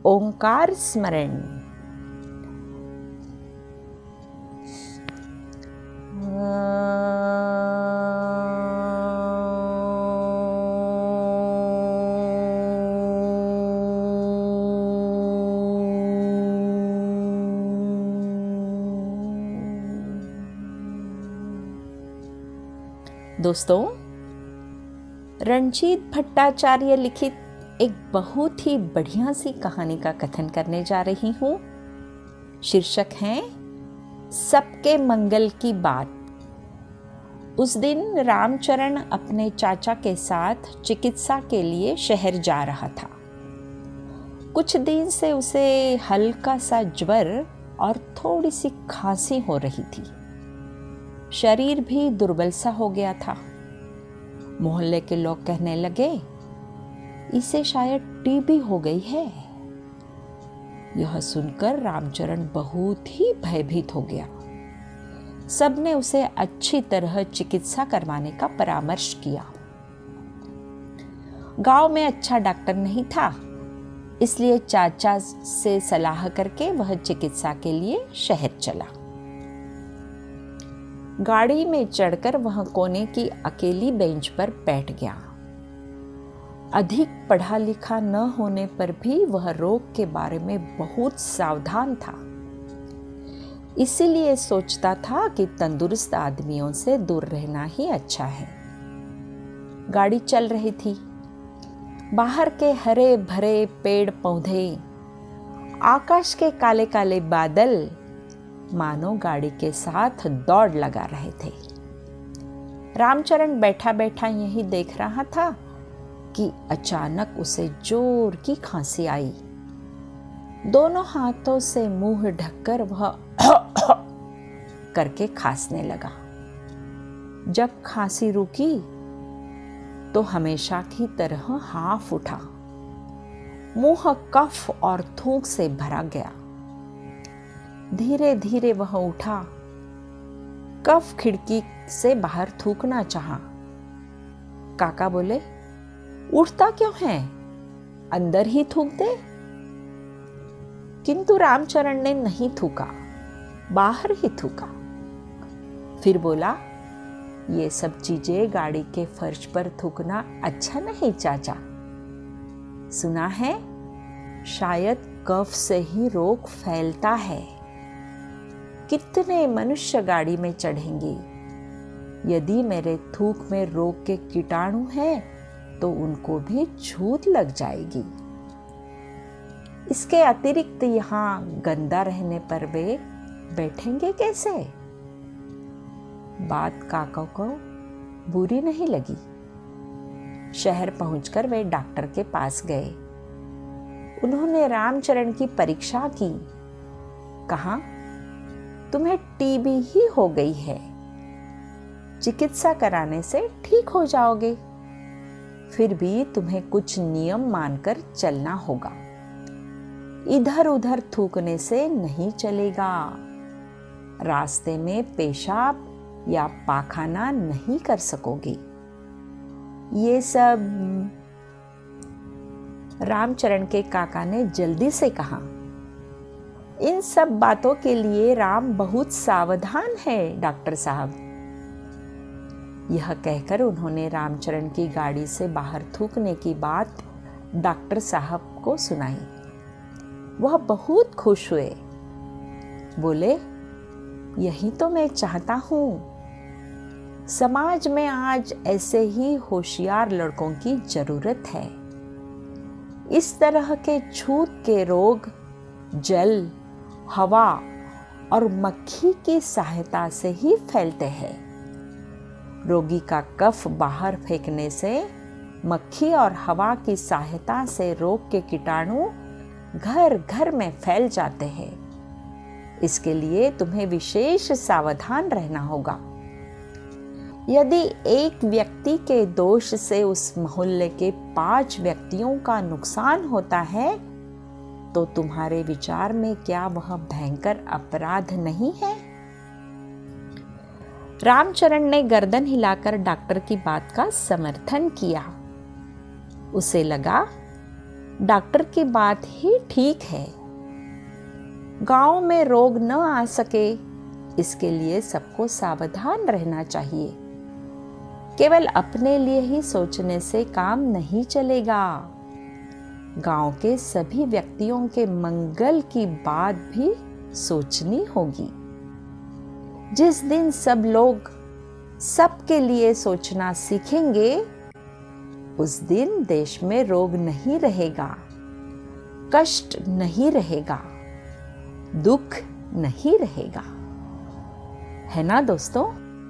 ओंकार स्मरण। दोस्तों, रणजीत भट्टाचार्य लिखित एक बहुत ही बढ़िया सी कहानी का कथन करने जा रही हूँ। शीर्षक है सबके मंगल की बात। उस दिन रामचरण अपने चाचा के साथ चिकित्सा के लिए शहर जा रहा था। कुछ दिन से उसे हल्का सा ज्वर और थोड़ी सी खांसी हो रही थी। शरीर भी दुर्बल सा हो गया था। मोहल्ले के लोग कहने लगे, इसे शायद टीबी हो गई है। यह सुनकर रामचरण बहुत ही भयभीत हो गया। सबने उसे अच्छी तरह चिकित्सा करवाने का परामर्श किया। गांव में अच्छा डॉक्टर नहीं था, इसलिए चाचा से सलाह करके वह चिकित्सा के लिए शहर चला। गाड़ी में चढ़कर वह कोने की अकेली बेंच पर बैठ गया। अधिक पढ़ा लिखा न होने पर भी वह रोग के बारे में बहुत सावधान था। इसीलिए सोचता था कि तंदुरुस्त आदमियों से दूर रहना ही अच्छा है। गाड़ी चल रही थी। बाहर के हरे भरे पेड़ पौधे, आकाश के काले काले बादल मानो गाड़ी के साथ दौड़ लगा रहे थे। रामचरण बैठा बैठा यही देख रहा था कि अचानक उसे जोर की खांसी आई। दोनों हाथों से मुंह ढककर वह करके खांसने लगा। जब खांसी रुकी तो हमेशा की तरह हांफ उठा। मुंह कफ और थूक से भरा गया। धीरे धीरे वह उठा। कफ खिड़की से बाहर थूकना चाहा। काका बोले, उठता क्यों है, अंदर ही थूक दे। किंतु रामचरण ने नहीं थूका, बाहर ही थूका। फिर बोला, ये सब चीजें गाड़ी के फर्श पर थूकना अच्छा नहीं चाचा। सुना है शायद कफ से ही रोग फैलता है। कितने मनुष्य गाड़ी में चढ़ेंगे। यदि मेरे थूक में रोग के कीटाणु हैं तो उनको भी छूत लग जाएगी। इसके अतिरिक्त यहाँ गंदा रहने पर वे बैठेंगे कैसे? बात काका को बुरी नहीं लगी। शहर पहुंचकर वे डॉक्टर के पास गए। उन्होंने रामचरण की परीक्षा की। कहा, तुम्हें टीबी ही हो गई है। चिकित्सा कराने से ठीक हो जाओगे। फिर भी तुम्हें कुछ नियम मानकर चलना होगा। इधर उधर थूकने से नहीं चलेगा। रास्ते में पेशाब या पाखाना नहीं कर सकोगे। ये सब रामचरण के काका ने जल्दी से कहा। इन सब बातों के लिए राम बहुत सावधान है डॉक्टर साहब। यह कहकर उन्होंने रामचरण की गाड़ी से बाहर थूकने की बात डॉक्टर साहब को सुनाई। वह बहुत खुश हुए। बोले, यही तो मैं चाहता हूं। समाज में आज ऐसे ही होशियार लड़कों की जरूरत है। इस तरह के छूत के रोग जल, हवा और मक्खी की सहायता से ही फैलते हैं। रोगी का कफ बाहर फेंकने से मक्खी और हवा की सहायता से रोग के कीटाणु घर घर में फैल जाते हैं। इसके लिए तुम्हें विशेष सावधान रहना होगा। यदि एक व्यक्ति के दोष से उस मोहल्ले के 5 व्यक्तियों का नुकसान होता है तो तुम्हारे विचार में क्या वह भयंकर अपराध नहीं है? रामचरण ने गर्दन हिलाकर डॉक्टर की बात का समर्थन किया। उसे लगा डॉक्टर की बात ही ठीक है। गांव में रोग न आ सके, इसके लिए सबको सावधान रहना चाहिए। केवल अपने लिए ही सोचने से काम नहीं चलेगा। गांव के सभी व्यक्तियों के मंगल की बात भी सोचनी होगी। जिस दिन सब लोग सबके लिए सोचना सीखेंगे, उस दिन देश में रोग नहीं रहेगा, कष्ट नहीं रहेगा, दुख नहीं रहेगा। है ना दोस्तों?